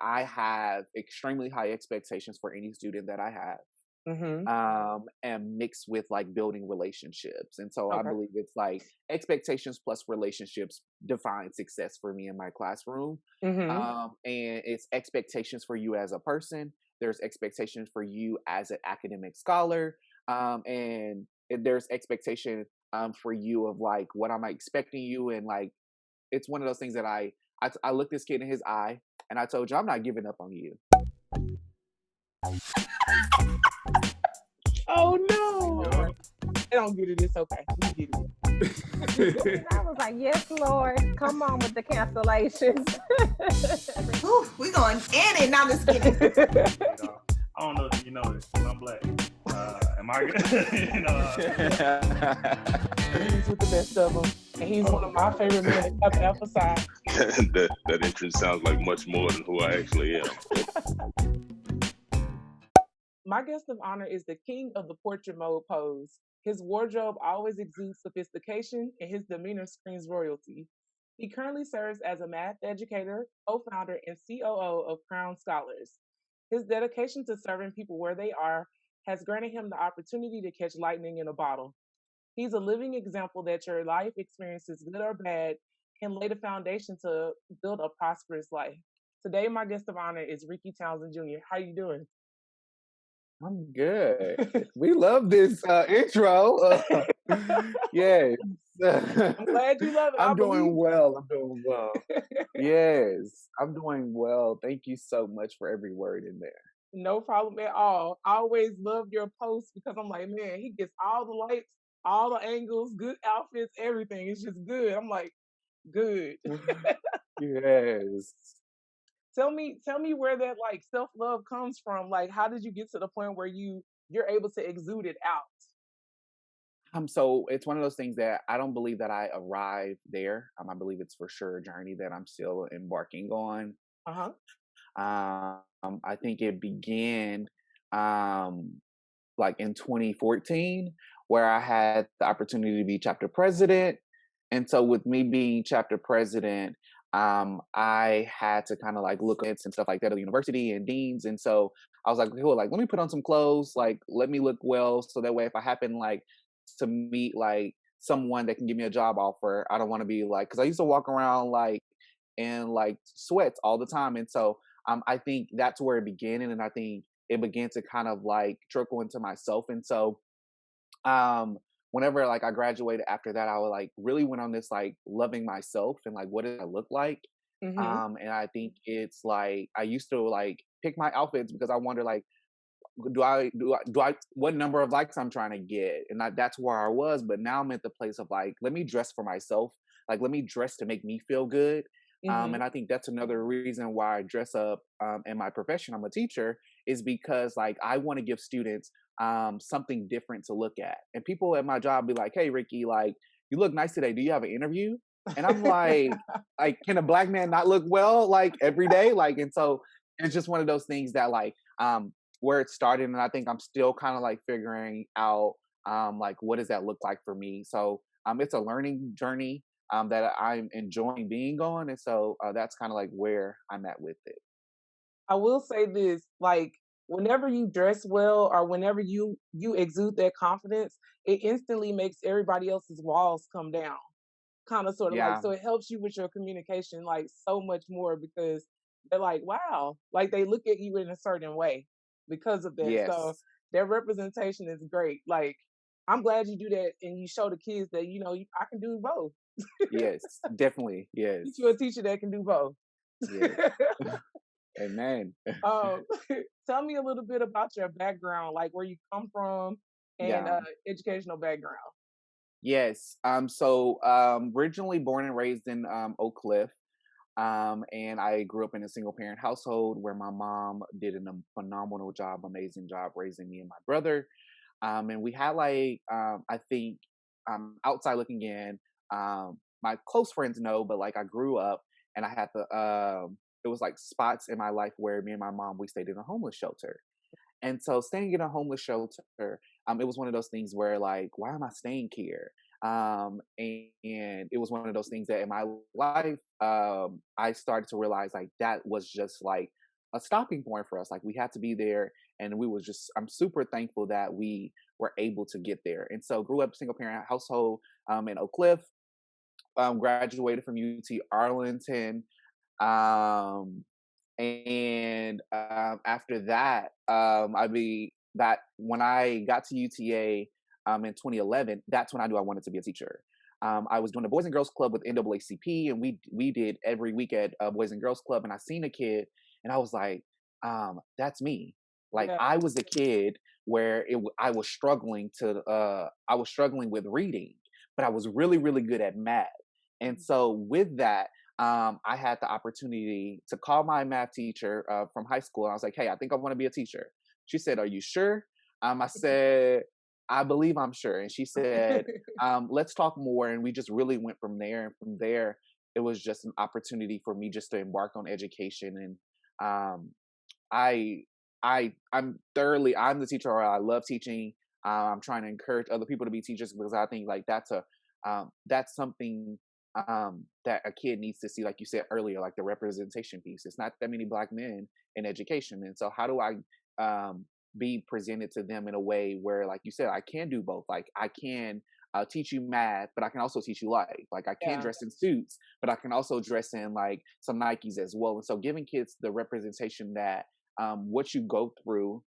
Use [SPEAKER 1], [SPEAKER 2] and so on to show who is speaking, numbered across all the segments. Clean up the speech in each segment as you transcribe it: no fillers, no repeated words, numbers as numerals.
[SPEAKER 1] I have extremely high expectations for any student that I have,
[SPEAKER 2] Mhm.
[SPEAKER 1] and mixed with like building relationships. And so I
[SPEAKER 2] Okay.
[SPEAKER 1] believe it's like expectations plus relationships define success for me in my classroom.
[SPEAKER 2] Mhm.
[SPEAKER 1] And it's expectations for you as a person. There's expectations for you as an academic scholar. And there's expectation for you of like what am I expecting you, and like it's one of those things that I looked this kid in his eye and I told you I'm not giving up on you.
[SPEAKER 2] Oh, no.
[SPEAKER 3] Yup.
[SPEAKER 2] They don't get it, it's okay. We get it.
[SPEAKER 4] And I was like, yes, Lord, come on with the cancellations.
[SPEAKER 5] Whew, we going in it. Now just kidding.
[SPEAKER 3] You know, I don't know if you know this, but I'm black. Am I good? you know,
[SPEAKER 2] He's with the best of them. And he's one of my favorite men to ever emphasize.
[SPEAKER 6] That entrance sounds like much more than who I actually am.
[SPEAKER 2] My guest of honor is the king of the portrait mode pose. His wardrobe always exudes sophistication, and his demeanor screams royalty. He currently serves as a math educator, co founder, and COO of Crown Scholars. His dedication to serving people where they are has granted him the opportunity to catch lightning in a bottle. He's a living example that your life experiences, good or bad, can lay the foundation to build a prosperous life. Today, my guest of honor is Rickey Townsend Jr. How you doing?
[SPEAKER 1] I'm good. We love this intro. Yes.
[SPEAKER 2] I'm glad you love it. I
[SPEAKER 1] I'm
[SPEAKER 2] believe
[SPEAKER 1] doing well. I'm doing well. Yes, I'm doing well. Thank you so much for every word in there.
[SPEAKER 2] no problem at all. I always love your posts because I'm like, man, he gets all the lights, all the angles, good outfits, everything. It's just good. I'm like, good.
[SPEAKER 1] Yes.
[SPEAKER 2] Tell me where that like self love comes from. Like, how did you get to the point where you're able to exude it out?
[SPEAKER 1] So it's one of those things that I don't believe that I arrived there. I believe it's for sure a journey that I'm still embarking on.
[SPEAKER 2] Uh huh.
[SPEAKER 1] I think it began um, like in 2014, where I had the opportunity to be chapter president. And so, with me being chapter president, I had to kind of like look at and stuff like that at the university and deans. And so I was like, cool, like, let me put on some clothes, like, let me look well. So that way, if I happen like to meet like someone that can give me a job offer, I don't want to be like, cause I used to walk around like in like sweats all the time. And so I think that's where it began. And then I think it began to kind of like trickle into myself. And so um whenever like I graduated after that, I was like really went on this like loving myself and like what did I look like.
[SPEAKER 2] Mm-hmm.
[SPEAKER 1] And I think it's like I used to like pick my outfits because I wonder like do I what number of likes I'm trying to get, and that's where I was. But now I'm at the place of like let me dress for myself, like let me dress to make me feel good.
[SPEAKER 2] Mm-hmm.
[SPEAKER 1] And I think that's another reason why I dress up in my profession. I'm a teacher, is because like I want to give students something different to look at. And people at my job be like, "Hey, Ricky, like you look nice today. Do you have an interview?" And I'm like, can a black man not look well like every day? Like, and so it's just one of those things that like where it started, and I think I'm still kind of like figuring out like what does that look like for me. So it's a learning journey that I'm enjoying being on, and so that's kind of like where I'm at with it.
[SPEAKER 2] I will say this, like whenever you dress well or whenever you exude that confidence, it instantly makes everybody else's walls come down. Kind of sort of like
[SPEAKER 1] Yeah.
[SPEAKER 2] so it helps you with your communication like so much more because they're like, wow, like they look at you in a certain way because of that. So
[SPEAKER 1] Yes.
[SPEAKER 2] their representation is great. Like I'm glad you do that and you show the kids that I can do both.
[SPEAKER 1] Yes. Definitely.
[SPEAKER 2] Teach you a
[SPEAKER 1] Yes.
[SPEAKER 2] teacher that can do both.
[SPEAKER 1] Yes. Amen.
[SPEAKER 2] um, tell me a little bit about your background, like where you come from and
[SPEAKER 1] Yeah.
[SPEAKER 2] educational background.
[SPEAKER 1] Yes. So originally born and raised in Oak Cliff. And I grew up in a single parent household where my mom did a phenomenal job, amazing job raising me and my brother. And we had like I think outside looking in, my close friends know, but like I grew up and I had the it was like spots in my life where me and my mom we stayed in a homeless shelter. And so staying in a homeless shelter, it was one of those things where like, why am I staying here? And it was one of those things that in my life, I started to realize like that was just like a stopping point for us. Like we had to be there, and we was just. I'm super thankful that we were able to get there. And so, grew up single parent household in Oak Cliff. Graduated from UT Arlington. Um, and after that, I mean that when I got to UTA in 2011, that's when I knew I wanted to be a teacher. I was doing a Boys and Girls Club with NAACP, and we did every week at Boys and Girls Club. And I seen a kid, and I was like, "That's me." Like
[SPEAKER 2] Yeah.
[SPEAKER 1] I was a kid where I was struggling I was struggling with reading, but I was really really good at math. And so with that, I had the opportunity to call my math teacher from high school. And I was like, "Hey, I think I want to be a teacher." She said, "Are you sure?" I said, "I believe I'm sure." And she said, "Let's talk more." And we just really went from there. And from there, it was just an opportunity for me just to embark on education. And um, I, I'm the teacher. I love teaching. I'm trying to encourage other people to be teachers because I think like that's something that a kid needs to see, like you said earlier, like the representation piece. It's not that many black men in education, and so how do I be presented to them in a way where, like you said, I can do both. Like I can teach you math, but I can also teach you life. Like I can
[SPEAKER 2] Yeah.
[SPEAKER 1] dress in suits, but I can also dress in like some Nikes as well. And so giving kids the representation that what you go through,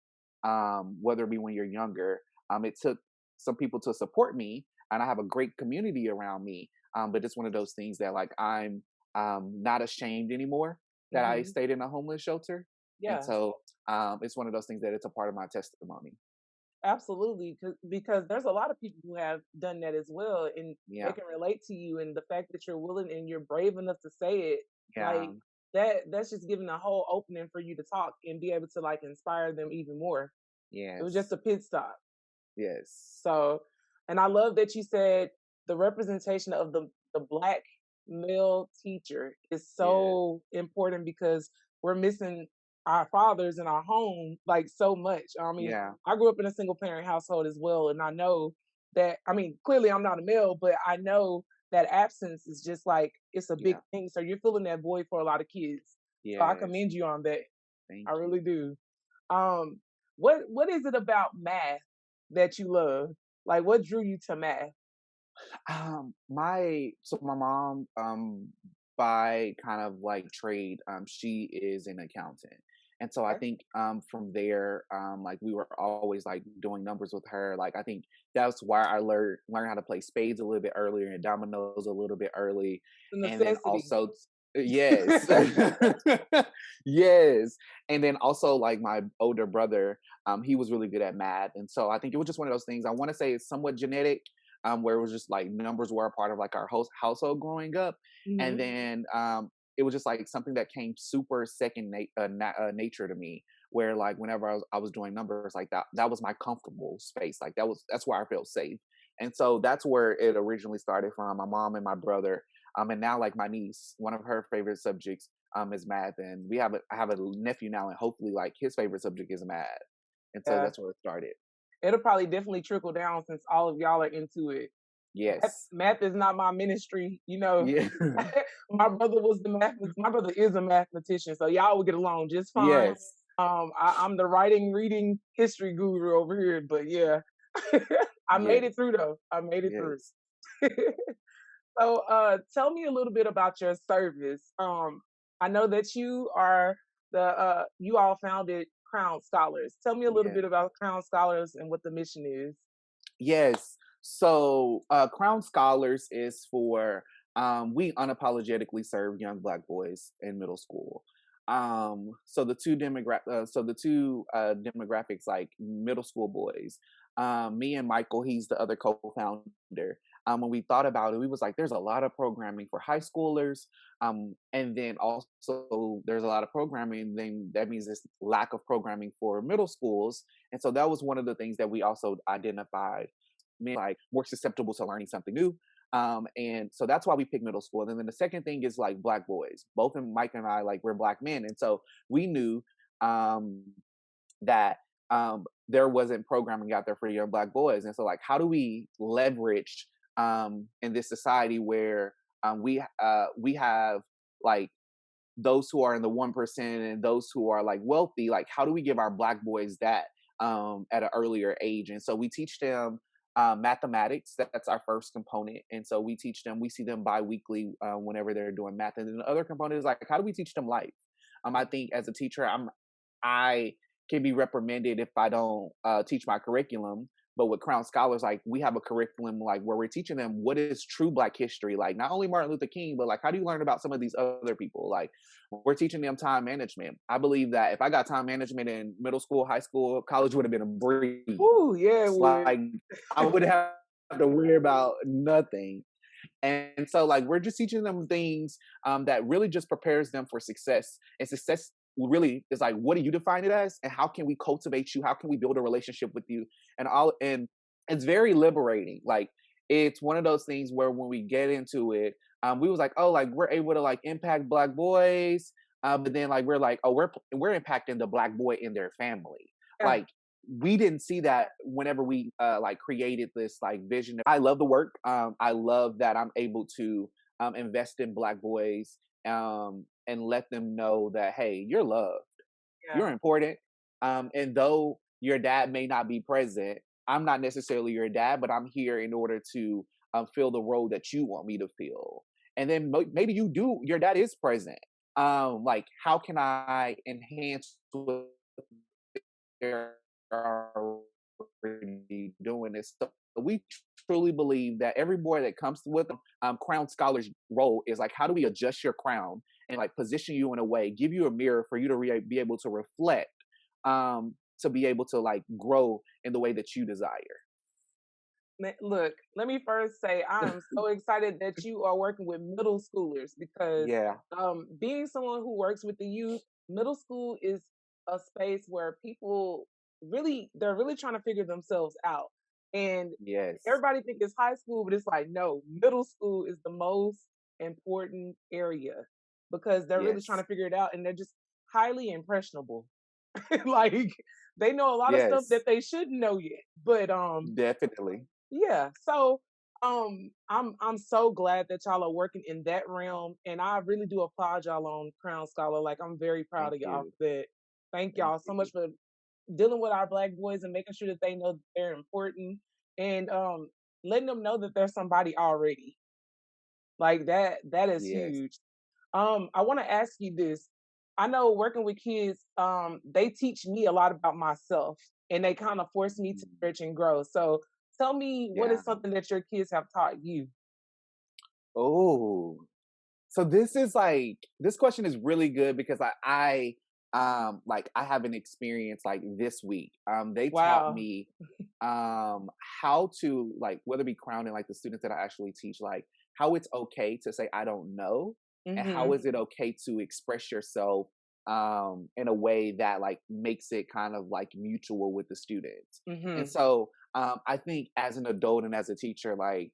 [SPEAKER 1] whether it be when you're younger, it took some people to support me, and I have a great community around me. But it's one of those things that like I'm not ashamed anymore that I
[SPEAKER 2] Hmm.
[SPEAKER 1] stayed in a homeless shelter. And
[SPEAKER 2] Yeah.
[SPEAKER 1] so it's one of those things that it's a part of my testimony.
[SPEAKER 2] Absolutely, because there's a lot of people who have done that as well, and they
[SPEAKER 1] Yeah.
[SPEAKER 2] can relate to you. And the fact that you're willing and you're brave enough to say it,
[SPEAKER 1] Yeah.
[SPEAKER 2] like that's just giving a whole opening for you to talk and be able to like inspire them even more. It was just
[SPEAKER 1] Yes.
[SPEAKER 2] a pit stop.
[SPEAKER 1] Yes.
[SPEAKER 2] So, and I love that you said the representation of the black male teacher is
[SPEAKER 1] Yes.
[SPEAKER 2] so important because we're missing our fathers in our home like so much. I mean,
[SPEAKER 1] Yeah.
[SPEAKER 2] I grew up in a single parent household as well, and I know that. I mean, clearly I'm not a male, but I know that absence is just like it's a big
[SPEAKER 1] Yeah.
[SPEAKER 2] thing. So you're filling that void for a lot of kids. So I
[SPEAKER 1] Yes.
[SPEAKER 2] commend you on that.
[SPEAKER 1] Thank
[SPEAKER 2] I
[SPEAKER 1] you.
[SPEAKER 2] really do. Um, what is it about math that you love? Like, what drew you to math?
[SPEAKER 1] My mom, by kind of like trade, she is an accountant. And so I
[SPEAKER 2] Okay.
[SPEAKER 1] think from there, like we were always like doing numbers with her. Like I think that's why I learned how to play spades a little bit earlier and dominoes a little bit early.
[SPEAKER 2] The
[SPEAKER 1] And then
[SPEAKER 2] necessity.
[SPEAKER 1] also yes. Yes. And then also like my older brother, he was really good at math. And so I think it was just one of those things. I want to say it's somewhat genetic, where it was just like numbers were a part of like our host household growing up. And
[SPEAKER 2] Mhm.
[SPEAKER 1] then it was just like something that came super nature to me, where like whenever I was doing numbers like that was my comfortable space. Like that's where I felt safe. And so that's where it originally started from my mom and my brother. And now like my niece, one of her favorite subjects is math, and I have a nephew now, and hopefully like his favorite subject is math. And so
[SPEAKER 2] Yeah.
[SPEAKER 1] that's where it started.
[SPEAKER 2] It'll probably definitely trickle down since all of y'all are into it.
[SPEAKER 1] Yes.
[SPEAKER 2] Math is not my ministry, you know.
[SPEAKER 1] Yeah.
[SPEAKER 2] My brother is a mathematician, so y'all will get along just fine.
[SPEAKER 1] Yes.
[SPEAKER 2] I'm the writing, reading, history guru over here, but yeah, I made it
[SPEAKER 1] Yes.
[SPEAKER 2] through though. I made it through.
[SPEAKER 1] Yes.
[SPEAKER 2] So, tell me a little bit about your service. I know that you are you all founded Crown Scholars. Tell me a little
[SPEAKER 1] Yeah.
[SPEAKER 2] bit about Crown Scholars and what the mission is.
[SPEAKER 1] Yes. So, Crown Scholars is for we unapologetically serve young Black boys in middle school. So the two demographics, like middle school boys. Me and Michael, he's the other co-founder. When we thought about it, we was like, there's a lot of programming for high schoolers, and then also there's a lot of programming. Then that means there's lack of programming for middle schools, and so that was one of the things that we also identified, men like more susceptible to learning something new. And so that's why we picked middle school. And then the second thing is like Black boys. Both Mike and I, like we're Black men, and so we knew um, that there wasn't programming out there for young Black boys. And so like, how do we leverage in this society where we have like those who are in the 1% and those who are like wealthy, like how do we give our black boys that at an earlier age? And so we teach them mathematics. That's our first component. And so we teach them, we see them bi-weekly whenever they're doing math. And then the other component is like, how do we teach them life? I think as a teacher, I can be reprimanded if I don't teach my curriculum. But with Crown Scholars, like we have a curriculum like where we're teaching them what is true Black history, like not only Martin Luther King, but like how do you learn about some of these other people? Like we're teaching them time management. I believe that if I got time management in middle school, high school, college would have been a breeze.
[SPEAKER 2] Ooh, yeah,
[SPEAKER 1] Like I would have to worry about nothing. And so like we're just teaching them things that really just prepares them for success. And success really is like, what do you define it as? And how can we cultivate you? How can we build a relationship with you? And it's very liberating. Like it's one of those things where when we get into it, we was like, oh, like we're able to like impact Black boys. But then like we're like, oh, we're impacting the Black boy in their family.
[SPEAKER 2] yeah,
[SPEAKER 1] Like we didn't see that whenever we like created this like vision. I love the work. I love that I'm able to invest in Black boys and let them know that hey, you're loved,
[SPEAKER 2] yeah.
[SPEAKER 1] you're important. And though your dad may not be present, I'm not necessarily your dad, but I'm here in order to fill the role that you want me to fill. And then maybe you do. Your dad is present. Like how can I enhance what they're already doing this. So we truly believe that every boy that comes with Crown Scholars role is like, how do we adjust your crown and like position you in a way, give you a mirror for you to be able to reflect, to be able to like grow in the way that you desire.
[SPEAKER 2] Look, let me first say I am so excited that you are working with middle schoolers because
[SPEAKER 1] Yeah.
[SPEAKER 2] being someone who works with the youth, middle school is a space where people they're really trying to figure themselves out. And
[SPEAKER 1] Yes.
[SPEAKER 2] everybody think it's high school, but it's like no, middle school is the most important area because they're really trying
[SPEAKER 1] Yes.
[SPEAKER 2] to figure it out and they're just highly impressionable. Like they know a lot of stuff
[SPEAKER 1] Yes.
[SPEAKER 2] that they shouldn't know yet. But
[SPEAKER 1] Definitely.
[SPEAKER 2] yeah, so I'm so glad that y'all are working in that realm, and I really do applaud y'all on Crown Scholar. Like I'm very proud
[SPEAKER 1] Thank
[SPEAKER 2] of y'all
[SPEAKER 1] you.
[SPEAKER 2] for that. Thank
[SPEAKER 1] Thank
[SPEAKER 2] y'all so much
[SPEAKER 1] you.
[SPEAKER 2] for dealing with our Black boys and making sure that they know that they're important and letting them know that there's somebody already. Like that is
[SPEAKER 1] Yes.
[SPEAKER 2] huge. I want to ask you this. I know working with kids, they teach me a lot about myself and they kind of force me to
[SPEAKER 1] Mm.
[SPEAKER 2] stretch and grow. So tell me what
[SPEAKER 1] Yeah.
[SPEAKER 2] is something that your kids have taught you?
[SPEAKER 1] Oh, so this is like this question is really good because I like I have an experience like this week. They taught
[SPEAKER 2] Wow.
[SPEAKER 1] me how to like whether it be crowning like the students that I actually teach, like how it's okay to say I don't know and how
[SPEAKER 2] Mhm.
[SPEAKER 1] is it okay to express yourself in a way that like makes it kind of like mutual with the students. And
[SPEAKER 2] Mhm.
[SPEAKER 1] so I think as an adult and as a teacher, like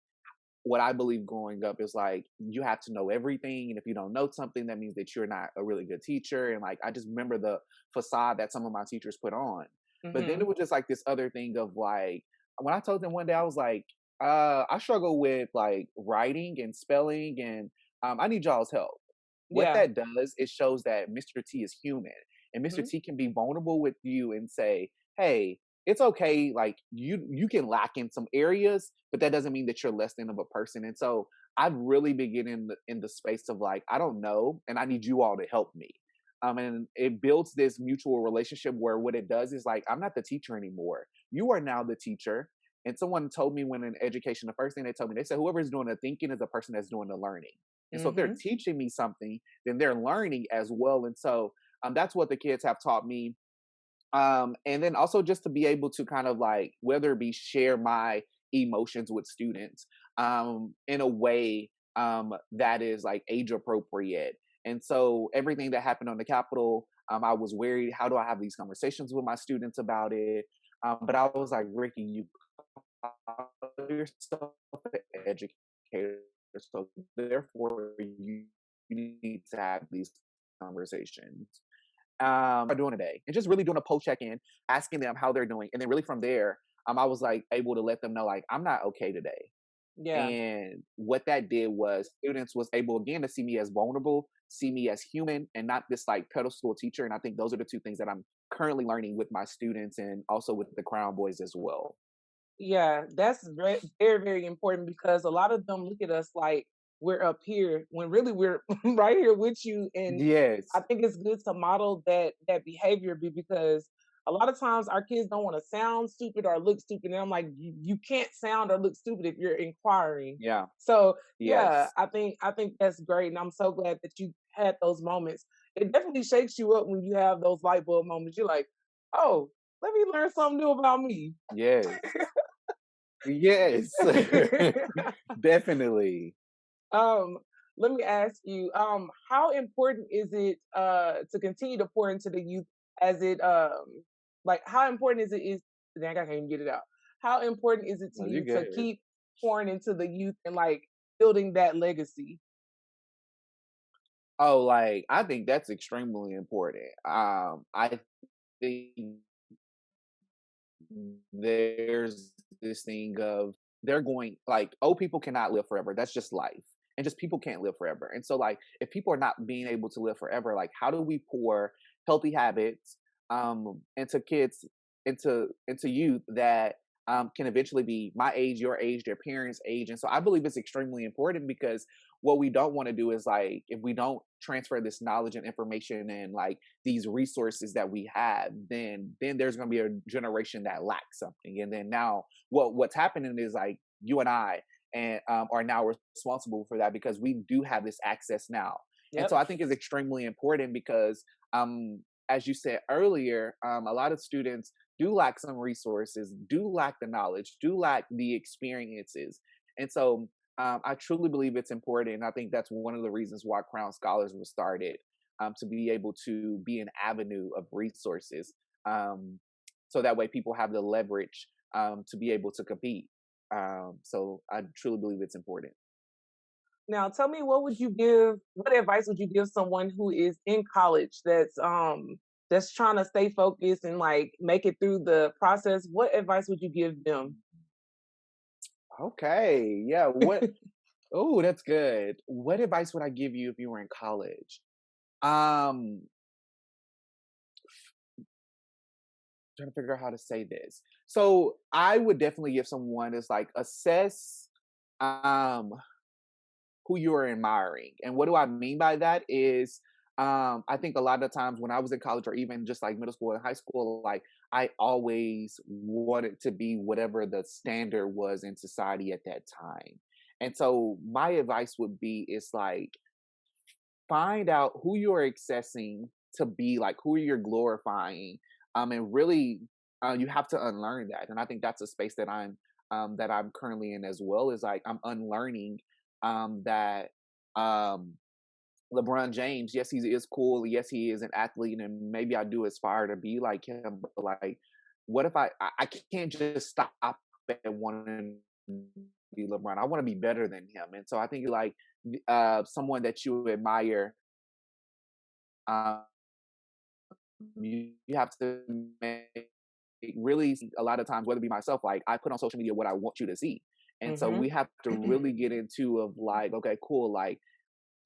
[SPEAKER 1] what I believe growing up is like you have to know everything, and if you don't know something, that means that you're not a really good teacher. And like I just remember the facade that some of my teachers put on. But then it
[SPEAKER 2] Mhm.
[SPEAKER 1] was just like this other thing of like when I told them one day I was like, I struggle with like writing and spelling, and I need y'all's help. What
[SPEAKER 2] Yeah.
[SPEAKER 1] that does, it shows that Mr. T is human, and Mr.
[SPEAKER 2] Mhm.
[SPEAKER 1] T can be vulnerable with you and say, "Hey, it's okay. Like you can lack in some areas, but that doesn't mean that you're less than of a person." And so I've really been getting in the space of like I don't know, and I need you all to help me. And it builds this mutual relationship where what it does is like I'm not the teacher anymore. You are now the teacher. And someone told me when in education, the first thing they told me, they said whoever's doing the thinking is the person that's doing the learning. And so if they're
[SPEAKER 2] Mhm.
[SPEAKER 1] teaching me something, then they're learning as well. And so that's what the kids have taught me. And then also just to be able to kind of like whether it be share my emotions with students in a way that is like age appropriate. And so everything that happened on the Capitol, I was worried, how do I have these conversations with my students about it? But I was like, Ricky, you call yourself an educator, so therefore you need to have these conversations are doing today and just really doing a post check-in, asking them how they're doing. And then really from there, I was like able to let them know like I'm not okay today.
[SPEAKER 2] Yeah.
[SPEAKER 1] And what that did was students was able again to see me as vulnerable see me as human and not this like pedestal teacher. And I think those are the two things that I'm currently learning with my students and also with the Crown Boys as well.
[SPEAKER 2] Yeah, that's very, very important because a lot of them look at us like we're up here when really we're right here with you. And I
[SPEAKER 1] Yes.
[SPEAKER 2] think it's good to model that behavior because a lot of times our kids don't want to sound stupid or look stupid. And I'm like, you can't sound or look stupid if you're inquiring.
[SPEAKER 1] Yeah.
[SPEAKER 2] So yeah,
[SPEAKER 1] Yes.
[SPEAKER 2] I think that's great. And I'm so glad that you had those moments. It definitely shakes you up when you have those light bulb moments. You're like, oh, let me learn something new about me.
[SPEAKER 1] Yes. Yes. Definitely.
[SPEAKER 2] Um, Let me ask you, how important is it to continue to pour into the youth as it like how important is dang, I can't even get it out. How important is it to
[SPEAKER 1] No, you're
[SPEAKER 2] you to
[SPEAKER 1] good.
[SPEAKER 2] keep pouring into the youth and like building that legacy?
[SPEAKER 1] Oh, like I think that's extremely important. I think there's this thing of they're going like old people cannot live forever. That's just life. And just people can't live forever. And so like if people are not being able to live forever, like how do we pour healthy habits into kids, into youth that can eventually be my age, your age, their parents' age. And so I believe it's extremely important because what we don't want to do is like if we don't transfer this knowledge and information and like these resources that we have, then there's going to be a generation that lacks something. And then now what's happening is like you and I and are now responsible for that because we do have this access now. And so
[SPEAKER 2] Yep.
[SPEAKER 1] I think it's extremely important because as you said earlier, a lot of students do lack some resources, do lack the knowledge, do lack the experiences. And so I truly believe it's important. And I think that's one of the reasons why Crown Scholars was started, to be able to be an avenue of resources. Um, so that way people have the leverage to be able to compete. So I truly believe it's important.
[SPEAKER 2] Now tell me what advice would you give someone who is in college that's trying to stay focused and like make it through the process? What advice would you give them?
[SPEAKER 1] Okay. Yeah. Oh, that's good. What advice would I give you if you were in college? Um, trying to figure out how to say this. So I would definitely give someone is like assess um who you are admiring. And what do I mean by that is I think a lot of times when I was in college or even just like middle school and high school, like I always wanted to be whatever the standard was in society at that time. And so my advice would be is like find out who you're accessing to be like who you're glorifying and really you have to unlearn that. And I think that's a space that I'm currently in as well is like I'm unlearning that um LeBron James, yes, he is cool, yes, he is an athlete, and maybe I do aspire to be like him, but like what if I can't just stop at wanting to be LeBron. I want to be better than him. And so I think like someone that you admire, um, you have to make really a lot of times, whether it be myself, like I put on social media what I want you to see. And so
[SPEAKER 2] Hmm.
[SPEAKER 1] we have to really get into of like, okay, cool, like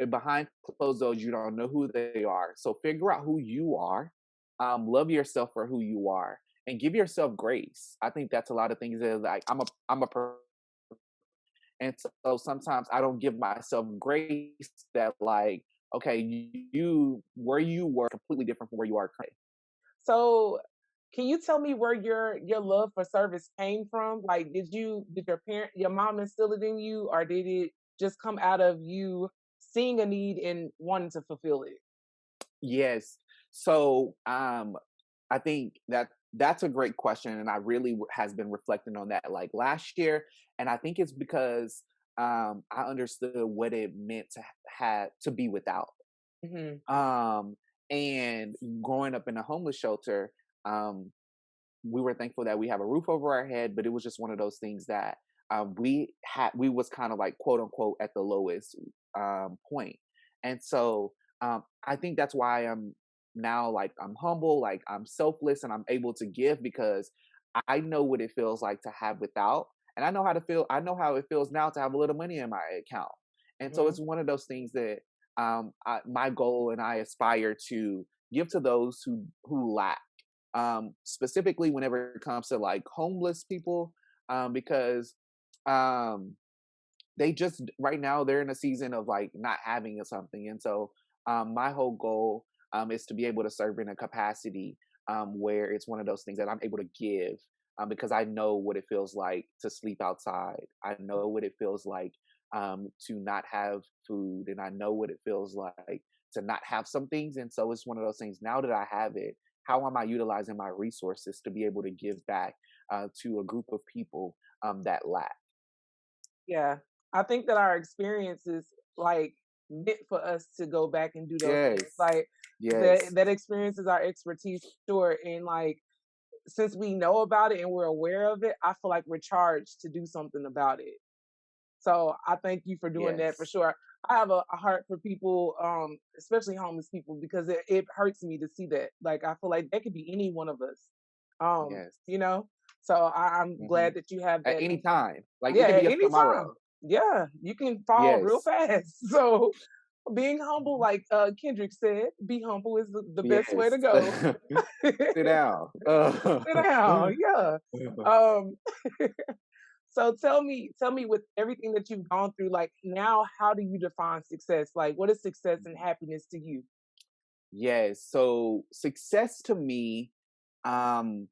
[SPEAKER 1] behind closed doors, you don't know who they are. So figure out who you are, love yourself for who you are, and give yourself grace. I think that's a lot of things that like and so sometimes I don't give myself grace that like, okay, you where you were completely different from where you are currently.
[SPEAKER 2] So, can you tell me where your love for service came from? Like, did your mom instill it in you, or did it just come out of you seeing a need and wanting to fulfill it?
[SPEAKER 1] Yes. So I think that that's a great question, and I really has been reflecting on that like last year, and I think it's because I understood what it meant to have to be without.
[SPEAKER 2] Hmm.
[SPEAKER 1] Um, and growing up in a homeless shelter, um, we were thankful that we have a roof over our head, but it was just one of those things that we was kind of like quote unquote at the lowest point. And so I think that's why I'm now like I'm humble, like I'm selfless and I'm able to give because I know what it feels like to have without. And I know how it feels now to have a little money in my account. And so
[SPEAKER 2] Hmm.
[SPEAKER 1] it's one of those things that my goal and I aspire to give to those who lack. Specifically, whenever it comes to like homeless people, because um, they just right now they're in a season of like not having something, and so my whole goal is to be able to serve in a capacity where it's one of those things that I'm able to give, because I know what it feels like to sleep outside. I know what it feels like to not have food, and I know what it feels like to not have some things. And so it's one of those things. Now that I have it, how am I utilizing my resources to be able to give back to a group of people that lack?
[SPEAKER 2] Yeah. I think that our experience is like meant for us to go back and do those things.
[SPEAKER 1] Yes.
[SPEAKER 2] Like
[SPEAKER 1] Yes.
[SPEAKER 2] that experience is our expertise, sure. And like since we know about it and we're aware of it, I feel like we're charged to do something about it. So I thank you for doing that for
[SPEAKER 1] Yes.
[SPEAKER 2] sure. I have a heart for people, especially homeless people, because it hurts me to see that. Like I feel like that could be any one of us.
[SPEAKER 1] Yes.
[SPEAKER 2] You know? So I'm
[SPEAKER 1] Hmm.
[SPEAKER 2] glad that you have
[SPEAKER 1] At
[SPEAKER 2] that.
[SPEAKER 1] any time, like it
[SPEAKER 2] Yeah,
[SPEAKER 1] could
[SPEAKER 2] at
[SPEAKER 1] be us
[SPEAKER 2] any time.
[SPEAKER 1] tomorrow.
[SPEAKER 2] Yeah, you can fall real
[SPEAKER 1] Yes.
[SPEAKER 2] fast. So being humble,
[SPEAKER 1] Mhm.
[SPEAKER 2] like Kendrick said, be humble is the best way to
[SPEAKER 1] Yes.
[SPEAKER 2] go.
[SPEAKER 1] Sit down.
[SPEAKER 2] Sit down, yeah. Um, so tell me with everything that you've gone through, like now, how do you define success? Like, what is success and happiness to you?
[SPEAKER 1] Yes. So success to me, um,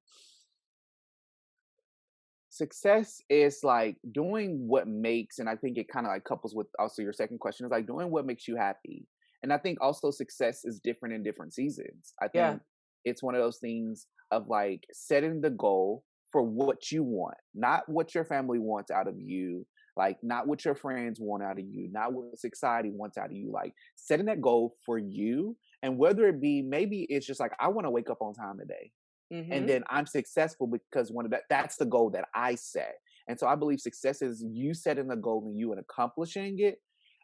[SPEAKER 1] success is like doing what makes, and I think it kind of like couples with also your second question, is like doing what makes you happy. And I think also success is different in different seasons. I
[SPEAKER 2] Yeah.
[SPEAKER 1] think it's one of those things of like setting the goal for what you want, not what your family wants out of you, like not what your friends want out of you, not what society wants out of you, like setting that goal for you. And whether it be, maybe it's just like, I want to wake up on time today, and
[SPEAKER 2] Mm-hmm.
[SPEAKER 1] then I'm successful because one of that's the goal that I set. And so I believe success is you setting the goal and you and accomplishing it.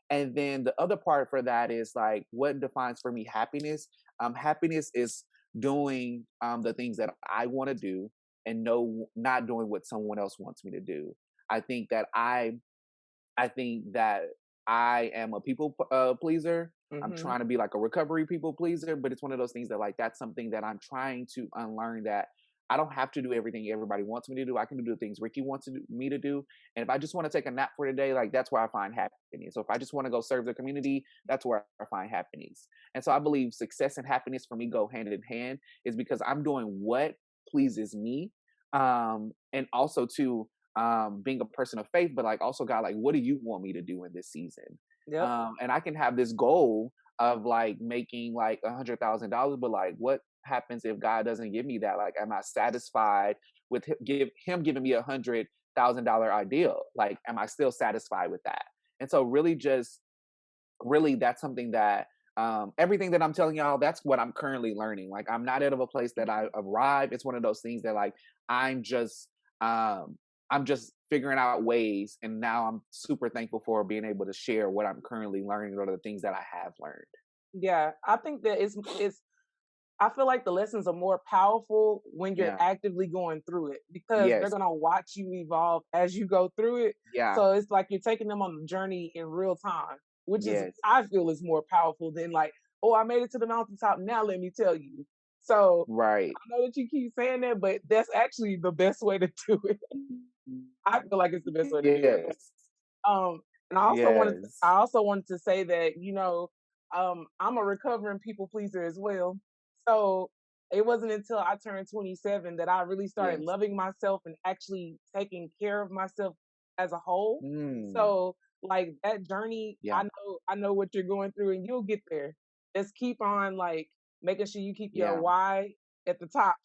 [SPEAKER 1] And then the other part for that is like what defines for me happiness. Happiness is doing the things that I want to do, and no, not doing what someone else wants me to do. I think that I think that I am a people pleaser. I'm
[SPEAKER 2] Mm-hmm.
[SPEAKER 1] trying to be like a recovery people pleaser, but it's one of those things that like that's something that I'm trying to unlearn, that I don't have to do everything everybody wants me to do. I can do the things Ricky wants me to do. And if I just want to take a nap for today, like that's where I find happiness. So if I just want to go serve the community, that's where I find happiness. And so I believe success and happiness for me go hand in hand, is because I'm doing what pleases me. And also too, being a person of faith, but like also God, like, what do you want me to do in this season?
[SPEAKER 2] Yep.
[SPEAKER 1] And I can have this goal of like making like $100,000, but like, what happens if God doesn't give me that? Like, am I satisfied with him giving me $100,000 ideal? Like, am I still satisfied with that? And so, really, just really, that's something that everything that I'm telling y'all, that's what I'm currently learning. Like, I'm not out of a place that I arrived. It's one of those things that like I'm just um I'm just figuring out ways, and now I'm super thankful for being able to share what I'm currently learning, or the things that I have learned.
[SPEAKER 2] Yeah. I think that it's I feel like the lessons are more powerful when you're
[SPEAKER 1] Yeah.
[SPEAKER 2] actively going through it, because they're
[SPEAKER 1] Yes.
[SPEAKER 2] gonna watch you evolve as you go through it.
[SPEAKER 1] Yeah.
[SPEAKER 2] So it's like you're taking them on the journey in real time, which is
[SPEAKER 1] Yes.
[SPEAKER 2] I feel is more powerful than like, oh, I made it to the mountaintop. Now let me tell you. So
[SPEAKER 1] Right.
[SPEAKER 2] I know that you keep saying that, but that's actually the best way to do it. I feel like it's the best way to do it.
[SPEAKER 1] Yes.
[SPEAKER 2] And I
[SPEAKER 1] Yes.
[SPEAKER 2] also wanted to say that, I'm a recovering people pleaser as well. So it wasn't until I turned 27 that I really started
[SPEAKER 1] Yes.
[SPEAKER 2] loving myself and actually taking care of myself as a whole.
[SPEAKER 1] Mm.
[SPEAKER 2] So like that journey,
[SPEAKER 1] Yeah.
[SPEAKER 2] I know what you're going through and you'll get there. Just keep on like making sure you keep your
[SPEAKER 1] Yeah.
[SPEAKER 2] why at the top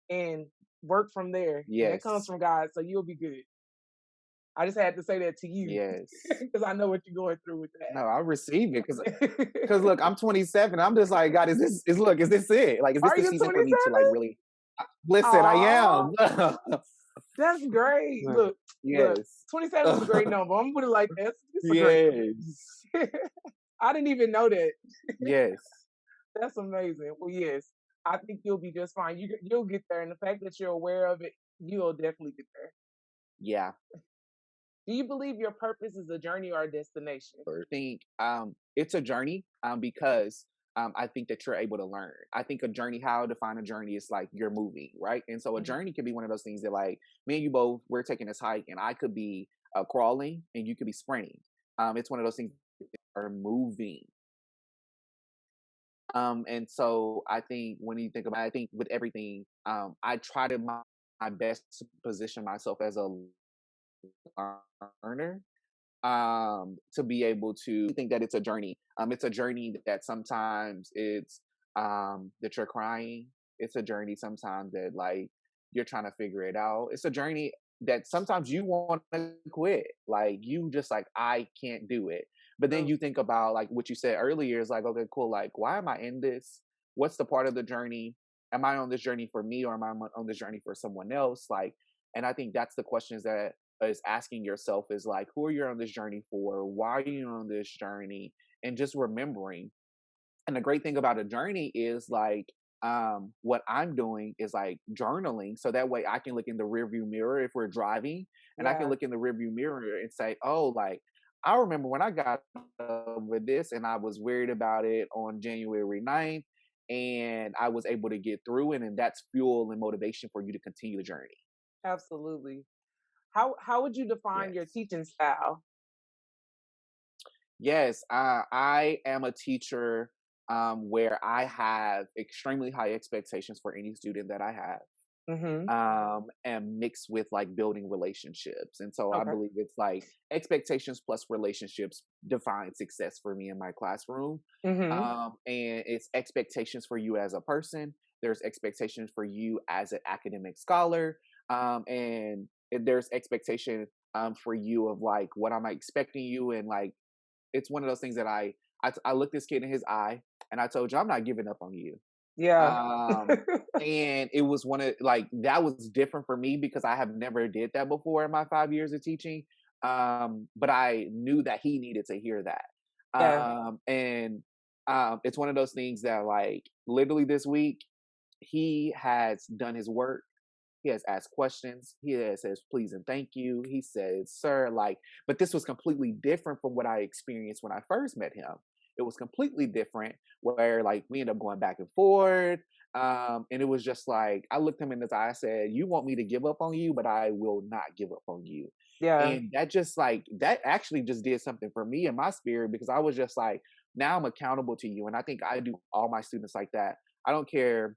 [SPEAKER 2] and work from there. And that comes
[SPEAKER 1] Yes.
[SPEAKER 2] from God, so you'll be good. I just had to say that to you
[SPEAKER 1] Yes.
[SPEAKER 2] because I know what you're going through with
[SPEAKER 1] No, I receive it
[SPEAKER 2] that.
[SPEAKER 1] because look, I'm 27. I'm just like, God, is this it? Like, is this
[SPEAKER 2] Are
[SPEAKER 1] the
[SPEAKER 2] you
[SPEAKER 1] season for me to like
[SPEAKER 2] 27?
[SPEAKER 1] really listen? I
[SPEAKER 2] Aw,
[SPEAKER 1] am.
[SPEAKER 2] that's great.
[SPEAKER 1] Look,
[SPEAKER 2] Look,
[SPEAKER 1] yes.
[SPEAKER 2] 27 is a great number. I'm gonna put it like that. It's a great
[SPEAKER 1] Yes.
[SPEAKER 2] number. I didn't even know that.
[SPEAKER 1] Yes.
[SPEAKER 2] That's amazing. Well, yes, I think you'll be just fine. You'll get there, and the fact that you're aware of it, you'll definitely get there.
[SPEAKER 1] Yeah.
[SPEAKER 2] Do you believe your purpose is a journey or a destination?
[SPEAKER 1] I think it's a journey because I think that you're able to learn. I think a journey, how I define a journey is like you're moving, right? And so a
[SPEAKER 2] Mhm.
[SPEAKER 1] journey can be one of those things that like me and you both, we're taking this hike and I could be crawling and you could be sprinting. It's one of those things that are moving. And so I think when you think about I think with everything, I try to my best to position myself as a learner to be able to think that it's a journey that sometimes it's that you're crying. It's a journey sometimes that like you're trying to figure it out. It's a journey that sometimes you want to quit. Like you just like I can't do it. But then
[SPEAKER 2] True.
[SPEAKER 1] you think about like what you said earlier is like, okay, cool, like why am I in this? What's the part of the journey? Am I on this journey for me or am I on this journey for someone else? Like, and I think that's the questions that is asking yourself is like, who are you on this journey for? Why are you on this journey? And just remembering. And the great thing about a journey is like, what I'm doing is like journaling. So that way I can look in the rearview mirror if we're driving and I can
[SPEAKER 2] Yeah,
[SPEAKER 1] look in the rearview mirror and say, oh, like, I remember when I got with this and I was worried about it on January 9th and I was able to get through it. And that's fuel and motivation for you to continue the journey.
[SPEAKER 2] absolutely. How would you define your
[SPEAKER 1] Yes.
[SPEAKER 2] teaching style?
[SPEAKER 1] Yes, I am a teacher where I have extremely high expectations for any student that I have,
[SPEAKER 2] Mhm.
[SPEAKER 1] and mixed with like building relationships. And so I
[SPEAKER 2] Okay.
[SPEAKER 1] believe it's like expectations plus relationships define success for me in my classroom.
[SPEAKER 2] Mhm.
[SPEAKER 1] And it's expectations for you as a person. There's expectations for you as an academic scholar, and there's expectation for you of like what am I expecting you and like it's one of those things that I looked this kid in his eye and I told you I'm not giving up on you.
[SPEAKER 2] Yeah.
[SPEAKER 1] Um, and it was one of like that was different for me because I have never did that before in my 5 years of teaching. But I knew that he needed to hear that.
[SPEAKER 2] Yeah.
[SPEAKER 1] And it's one of those things that like literally this week he has done his work he has asked questions. He has says please and thank you. He says, sir, like, but this was completely different from what I experienced when I first met him. It was completely different where like we ended up going back and forth. And it was just like I looked him in his eye, I said, you want me to give up on you, but I will not give up on you.
[SPEAKER 2] Yeah.
[SPEAKER 1] And that just like that actually just did something for me in my spirit because I was just like, now I'm accountable to you. And I think I do all my students like that. I don't care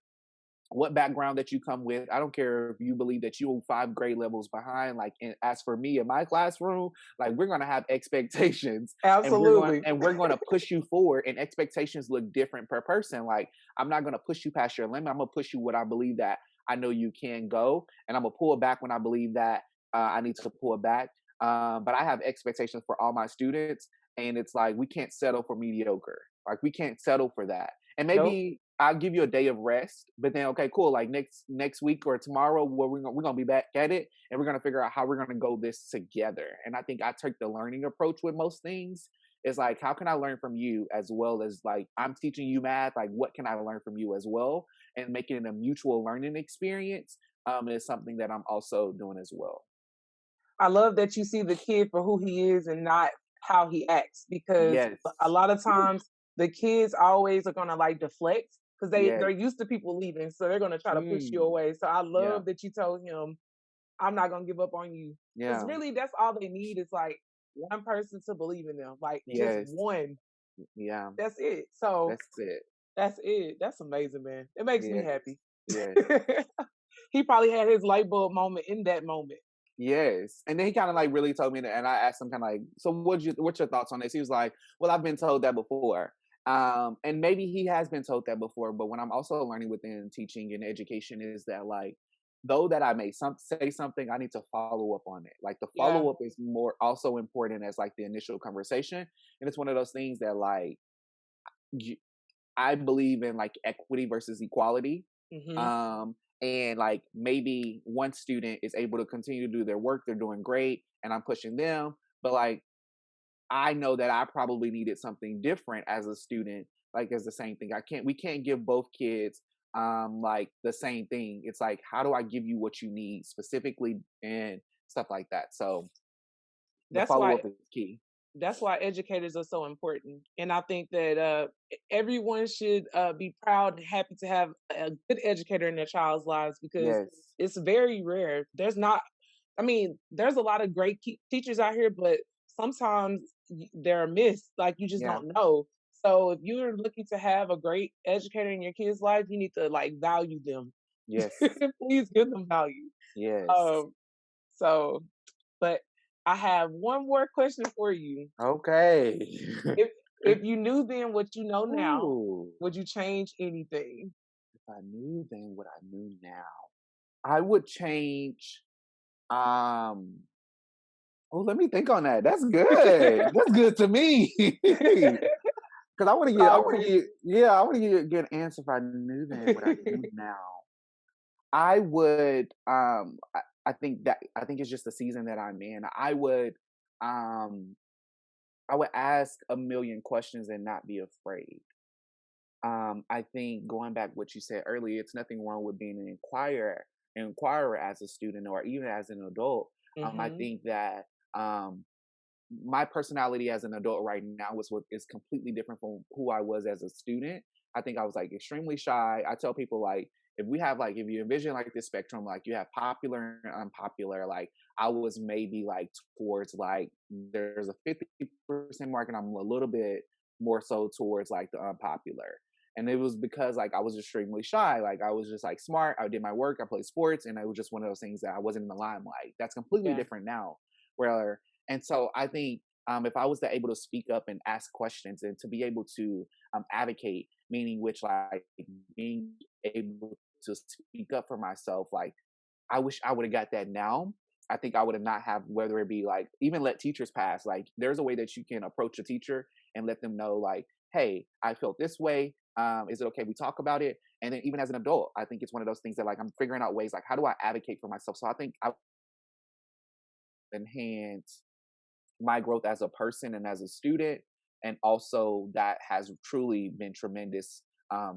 [SPEAKER 1] what background that you come with. I don't care if you believe that you 5 grade levels behind. Like, and as for me in my classroom, like we're gonna have expectations,
[SPEAKER 2] Absolutely.
[SPEAKER 1] and we're gonna push you forward. And expectations look different per person. Like, I'm not gonna push you past your limit. I'm gonna push you what I believe that I know you can go, and I'm gonna pull back when I believe that I need to pull back. But I have expectations for all my students, and it's like we can't settle for mediocre. Like we can't settle for that. And
[SPEAKER 2] Nope.
[SPEAKER 1] maybe I'll give you a day of rest, but then okay, cool. Like next week or tomorrow, where we're gonna be back at it, and we're gonna figure out how we're gonna go this together. And I think I take the learning approach with most things. Is like, how can I learn from you as well as like I'm teaching you math? Like, what can I learn from you as well? And making it a mutual learning experience is something that I'm also doing as well.
[SPEAKER 2] I love that you see the kid for who he is and not how he acts because a
[SPEAKER 1] Yes.
[SPEAKER 2] lot of
[SPEAKER 1] Woo.
[SPEAKER 2] times the kids always are gonna like deflect because they're
[SPEAKER 1] Yes.
[SPEAKER 2] used to people leaving, so they're gonna try to push you
[SPEAKER 1] Mm.
[SPEAKER 2] away. So I
[SPEAKER 1] Yeah.
[SPEAKER 2] love that you told him, "I'm not gonna give up on you," because
[SPEAKER 1] Yeah.
[SPEAKER 2] really that's all they need is like one person to believe in them, like just
[SPEAKER 1] Yes.
[SPEAKER 2] one.
[SPEAKER 1] Yeah.
[SPEAKER 2] That's it. So
[SPEAKER 1] That's it.
[SPEAKER 2] that's it. That's amazing, man. It makes me
[SPEAKER 1] Yes.
[SPEAKER 2] happy.
[SPEAKER 1] Yes.
[SPEAKER 2] He probably had his light bulb moment in that moment.
[SPEAKER 1] Yes. And then he kind of like really told me that, and I asked him kind of like, so what's your thoughts on this? He was like, well, I've been told that before. And maybe he has been told that before, but what I'm also learning within teaching and education is that like, though that I may say something, I need to follow up on it. Like the
[SPEAKER 2] Yeah.
[SPEAKER 1] follow up is more also important as like the initial conversation. And it's one of those things that like, y- I believe in like equity versus equality.
[SPEAKER 2] Hmm.
[SPEAKER 1] And like maybe one student is able to continue to do their work, they're doing great, and I'm pushing them. But like I know that I probably needed something different as a student, like as the same thing. We can't give both kids like the same thing. It's like how do I give you what you need specifically and stuff like that. So The
[SPEAKER 2] That's
[SPEAKER 1] follow
[SPEAKER 2] why
[SPEAKER 1] up is key.
[SPEAKER 2] that's why educators are so important. And I think that everyone should be proud and happy to have a good educator in their child's lives because
[SPEAKER 1] Yes.
[SPEAKER 2] it's very rare. There's not, I mean, there's a lot of great teachers out here, but sometimes they're missed. Like you just
[SPEAKER 1] Yeah.
[SPEAKER 2] don't know. So if you're looking to have a great educator in your kid's life, you need to like value them.
[SPEAKER 1] Yes.
[SPEAKER 2] Please give them value.
[SPEAKER 1] Yes.
[SPEAKER 2] Um, so, but I have one more question for you.
[SPEAKER 1] Okay.
[SPEAKER 2] If if you knew then what you know now,
[SPEAKER 1] Ooh.
[SPEAKER 2] would you change anything?
[SPEAKER 1] If I knew then what I knew now, I would change. Um. Oh, let me think on that. That's good. That's good to me. Because I want to
[SPEAKER 2] It's
[SPEAKER 1] get, I
[SPEAKER 2] all
[SPEAKER 1] want to
[SPEAKER 2] good.
[SPEAKER 1] get, yeah, I want to get a good answer. If I knew then what I knew now, I would. I think that I think it's just the season that I'm in. Um, I would ask a million questions and not be afraid. I think going back what you said earlier, it's nothing wrong with being an inquirer as a student or even as an adult. I
[SPEAKER 2] Mhm.
[SPEAKER 1] think that um, my personality as an adult right now is completely different from who I was as a student. I think I was like extremely shy. I tell people like if you envision like this spectrum, like you have popular and unpopular, like I was maybe like towards like there's a 50% mark and I'm a little bit more so towards like the unpopular. And it was because like I was extremely shy. Like I was just like smart. I did my work. I played sports, and it was just one of those things that I wasn't in the limelight. That's completely
[SPEAKER 2] Yeah.
[SPEAKER 1] different now. Where and so I think if I was to able to speak up and ask questions and to be able to advocate, meaning which like being able to speak up for myself, like I wish I would have got that now. I think I would have not have whether it be like even let teachers pass. Like there's a way that you can approach a teacher and let them know like, hey, I felt this way. Is it okay we talk about it? And then even as an adult, I think it's one of those things that like I'm figuring out ways like how do I advocate for myself. So I think I enhance my growth as a person and as a student, and also that has truly been tremendous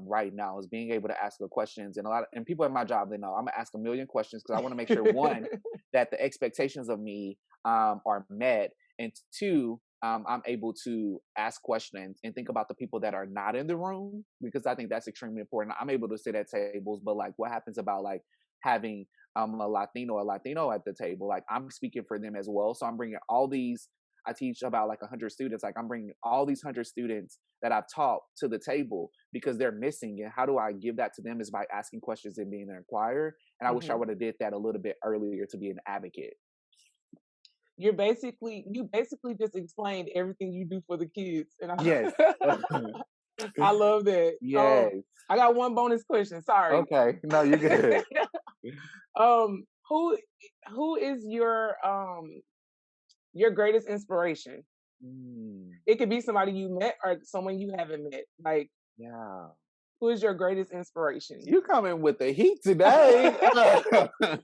[SPEAKER 1] right now is being able to ask the questions and and people at my job they know I'm gonna ask a million questions because I want to make sure one that the expectations of me are met, and two I'm able to ask questions and think about the people that are not in the room because I think that's extremely important. I'm able to sit at tables, but like what happens about like having a Latino or Latino at the table. Like I'm speaking for them as well. So I'm bringing all these. I teach about like 100 students. Like I'm bringing all these 100 students that I've taught to the table because they're missing. And how do I give that to them is by asking questions and being an inquirer. And I wish I
[SPEAKER 2] Mhm.
[SPEAKER 1] would have did that a little bit earlier to be an advocate.
[SPEAKER 2] You basically just explained everything you do for the kids, and
[SPEAKER 1] Yes.
[SPEAKER 2] I love that.
[SPEAKER 1] Yes.
[SPEAKER 2] I got one bonus question. Sorry.
[SPEAKER 1] Okay. No, you're good.
[SPEAKER 2] um, who who is your greatest inspiration?
[SPEAKER 1] Mm,
[SPEAKER 2] It could be somebody you met or someone you haven't met. Like,
[SPEAKER 1] yeah.
[SPEAKER 2] who is your greatest inspiration?
[SPEAKER 1] You coming with the heat today.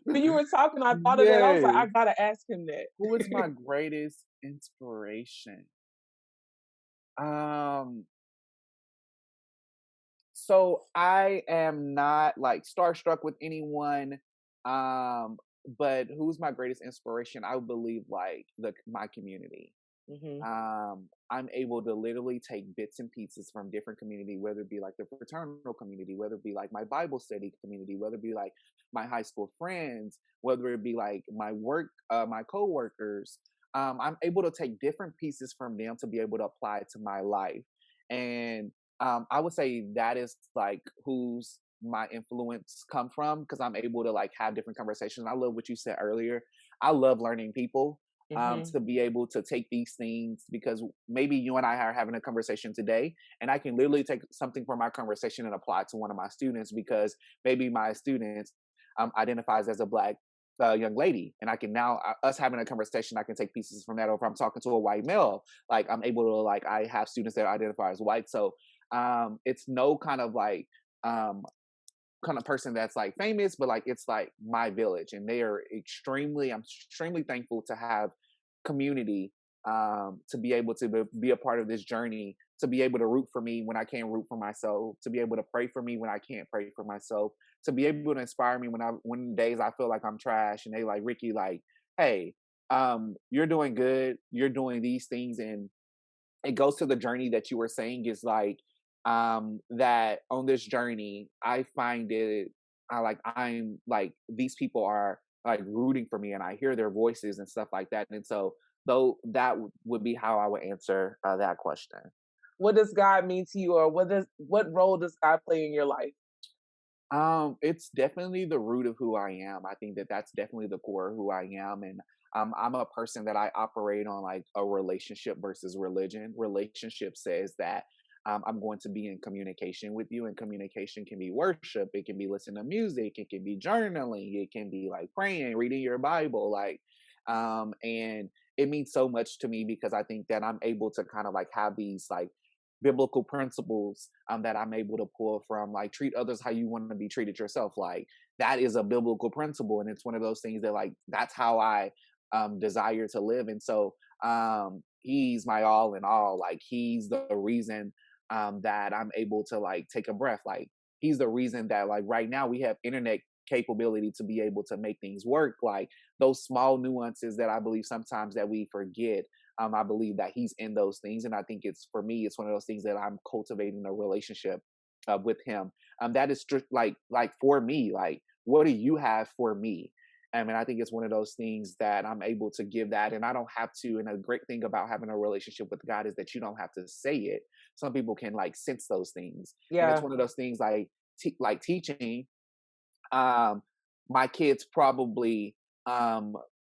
[SPEAKER 2] When you were talking, I thought of that. I was like, I
[SPEAKER 1] Yes.
[SPEAKER 2] gotta ask him that.
[SPEAKER 1] Who is my greatest inspiration? Um, so I am not like starstruck with anyone. Um, but who's my greatest inspiration? I would believe like my community.
[SPEAKER 2] Hmm.
[SPEAKER 1] I'm able to literally take bits and pieces from different community, whether it be like the fraternal community, whether it be like my Bible study community, whether it be like my high school friends, whether it be like my work, my coworkers. I'm able to take different pieces from them to be able to apply it to my life. And I would say that is like who's my influence come from because I'm able to like have different conversations. I love what you said earlier. I love learning people
[SPEAKER 2] Hmm.
[SPEAKER 1] to be able to take these things because maybe you and I are having a conversation today, and I can literally take something from our conversation and apply it to one of my students because maybe my students identifies as a black young lady, and I can now us having a conversation, I can take pieces from that. Or if I'm talking to a white male, like I'm able to like I have students that identify as white, so it's no kind of like um, kind of person that's like famous, but like it's like my village, and they are I'm extremely thankful to have community to be able to be a part of this journey, to be able to root for me when I can't root for myself, to be able to pray for me when I can't pray for myself, to be able to inspire me when days I feel like I'm trash, and they like Ricky, like, hey. you're doing good. You're doing these things, and it goes to the journey that you were saying is like that on this journey I find it I'm like these people are like rooting for me and I hear their voices and stuff like that, and so though that would be how I would answer that question.
[SPEAKER 2] What does God mean to you, or what role does God play in your life?
[SPEAKER 1] It's definitely the root of who I am. I think that that's definitely the core of who I am, and I'm a person that I operate on like a relationship versus religion. Relationship says that I'm going to be in communication with you, and communication can be worship. It can be listening to music. It can be journaling. It can be like praying, reading your Bible, and it means so much to me because I think that I'm able to kind of like have these like biblical principles that I'm able to pull from, like treat others how you want to be treated yourself. Like that is a biblical principle, and it's one of those things that like that's how I desire to live. And so he's my all in all. Like he's the reason that I'm able to like take a breath. Like he's the reason that like right now we have internet capability to be able to make things work. Like those small nuances that I believe sometimes that we forget, I believe that he's in those things, and I think it's for me. It's one of those things that I'm cultivating a relationship with him. That is strict, like for me. Like, what do you have for me? I mean, I think it's one of those things that I'm able to give that, and I don't have to. And a great thing about having a relationship with God is that you don't have to say it. Some people can like sense those things, and it's
[SPEAKER 2] Yeah.
[SPEAKER 1] one of those things like like teaching. um, my kids probably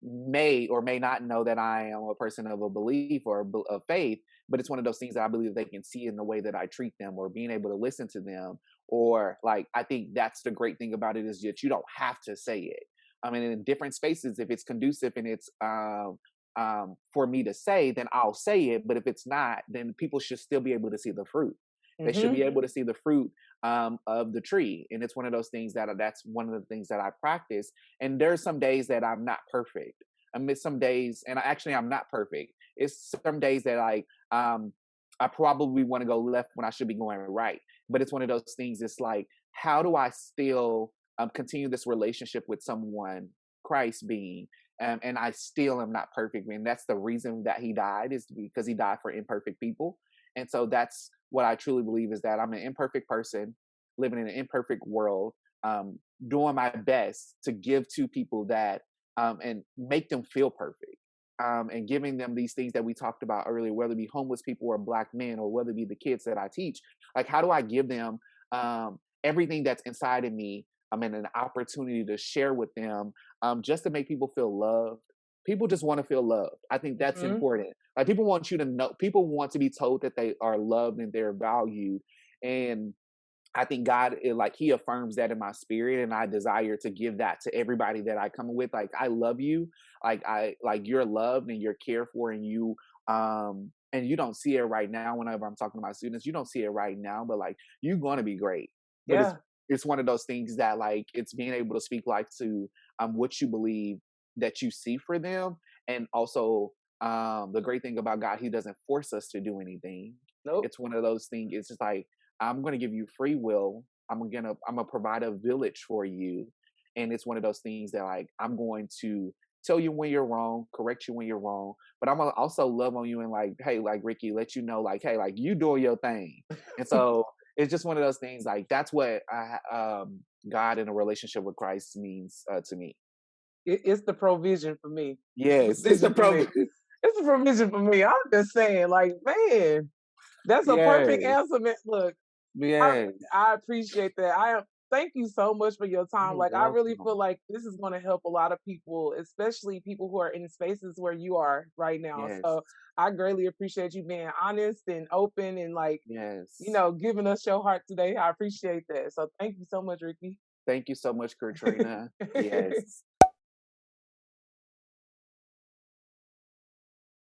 [SPEAKER 1] may or may not know that I am a person of a belief or a faith, but it's one of those things that I believe they can see in the way that I treat them or being able to listen to them. Or like, I think that's the great thing about it is that you don't have to say it. I mean, in different spaces, if it's conducive and it's for me to say, then I'll say it. But if it's not, then people should still be able to see the fruit. They should be
[SPEAKER 2] Hmm.
[SPEAKER 1] able to see the fruit of the tree. And it's one of those things that that's one of the things that I practice. And there's some days that I'm not perfect. I miss some days, and actually I'm not perfect. It's some days that I probably want to go left when I should be going right. But it's one of those things. It's like, how do I still continue this relationship with someone, Christ being, and I still am not perfect. And that's the reason that he died is because he died for imperfect people. And so that's what I truly believe is that I'm an imperfect person living in an imperfect world, um, doing my best to give to people that and make them feel perfect. And giving them these things that we talked about earlier, whether it be homeless people or black men, or whether it be the kids that I teach. Like, how do I give them everything that's inside of me? I mean, an opportunity to share with them, just to make people feel loved. People just want to feel loved. I think that's
[SPEAKER 2] Hmm.
[SPEAKER 1] important. Like people want you to know, people want to be told that they are loved and they're valued. And I think God, like he affirms that in my spirit, and I desire to give that to everybody that I come with. Like I love you, like you're loved and you're cared for, and you don't see it right now. Whenever I'm talking to my students, you don't see it right now, but like you're gonna be great. But
[SPEAKER 2] Yeah.
[SPEAKER 1] it's one of those things that like it's being able to speak life to what you believe that you see for them, and also the great thing about God, He doesn't force us to do anything.
[SPEAKER 2] Nope.
[SPEAKER 1] It's one of those things. It's just like I'm going to give you free will. I'm gonna provide a village for you, and it's one of those things that like I'm going to tell you when you're wrong, correct you when you're wrong, but I'm gonna also love on you and like, hey, like Ricky, let you know like, hey, like you doing your thing, and so it's just one of those things. Like that's what God in a relationship with Christ means to me.
[SPEAKER 2] It's the provision for me. It's the
[SPEAKER 1] Yes, it's the
[SPEAKER 2] provision for me.
[SPEAKER 1] problem.
[SPEAKER 2] It's the provision for me. I'm just saying, like, man, that's a perfect
[SPEAKER 1] Yes,
[SPEAKER 2] answer, man. Look, I
[SPEAKER 1] yes.
[SPEAKER 2] I appreciate that. I am thank you so much for your time.
[SPEAKER 1] You're
[SPEAKER 2] Like I really feel
[SPEAKER 1] welcome.
[SPEAKER 2] like this is going to help a lot of people, especially people who are in spaces where you are right now.
[SPEAKER 1] Yes,
[SPEAKER 2] So I greatly appreciate you being honest and open and like,
[SPEAKER 1] yes.
[SPEAKER 2] giving us your heart today. I appreciate that. So thank you so much, Ricky.
[SPEAKER 1] Thank you so much, Katrina. Yes.